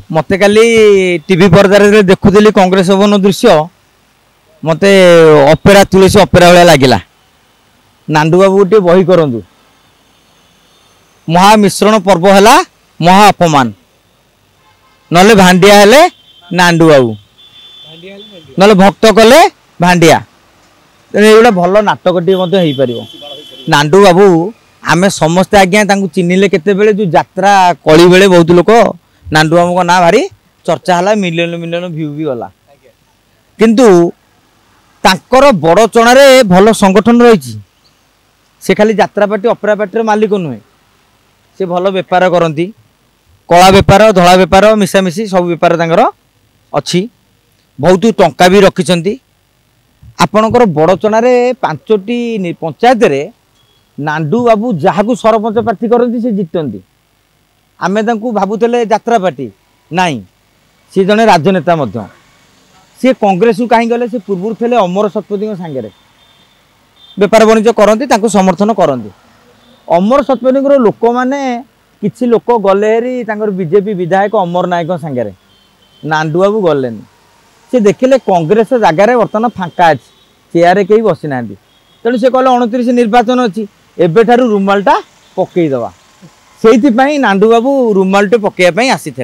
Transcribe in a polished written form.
मत काली टीवी पर्दार देखुली कांग्रेस भवन दृश्य मत अपेरा तुलसी अपेरा भाया लगिला। नांडू बाबू गोटे बही करंतु महामिश्रण पर्व है महा अपमान नले भांडिया हेले नांडू बाबू नले भक्त कले भांडिया ये भल नाटकटी हो पार। नांडू बाबू आमे समस्ते आज्ञा चिन्हले केते बेले जो यात्रा कली बेले बहुत लोक नांडू बाबू को ना भारी चर्चा है मिलियन मिलियन भ्यू भी गला किंतु तांकर बड़ चणारे भल संगठन रही से खाली यात्रा पार्टी अपेरा पार्टी मालिक नुहे से भल बेपार करती कला बेपार धला बेपार मिशामिशी सब बेपार तांकर अच्छी बहुत टंका भी रखिंट आपणकर बड़ चणारे 5टी पंचायत रे नांडू बाबू जहाँ को सरपंच प्रार्थी करती से जितती आमे भावुले यात्रा पार्टी नाई सी जड़े राजनेता सी कांग्रेस को कहीं गले से पूर्व थे अमर शतपथी सांगे बेपार वाणिज्य करती समर्थन करती अमर शतपथी लोक मैंने किसी लोक गले बीजेपी विधायक अमर नायक सांगे नांडू बाबू गले से देखिले कांग्रेस जगार बर्तमान फांका अच्छी चेयर कहीं बसी ना तेणु से कहले 29 निर्वाचन अच्छी एबेठारू रुमालटा पकईदवा से नांडू बाबू रुमालटे पकईवाई आसी थे।